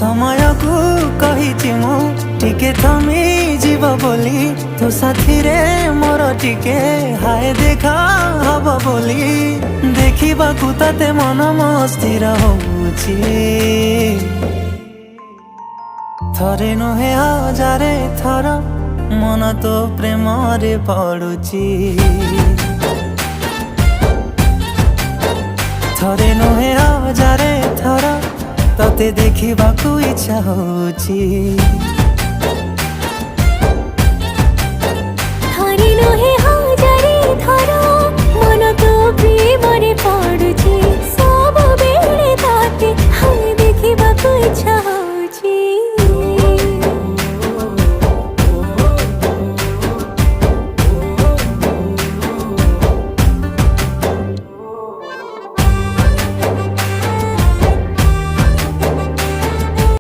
ସମୟକୁ କହିଛି ମୁଁ ଟିକେ ଥମି ଯିବ ବୋଲି ତୋ ସାଥିରେ ମୋର ଟିକେ ହାୟ ଦେଖା ହବ ବୋଲି ଦେଖିବାକୁ ତତେ ମନ ମସ୍ତିର ହଉଛି ଥରେ ନୁହେଁ ହଜାରେ ଥର ମନ ତୋ ପ୍ରେମରେ ପଡୁଛି ଥରେ ନୁହେଁ ହଜାରେ ଥର ତତେ ଦେଖିବାକୁ ଇଚ୍ଛା ହଉଛି।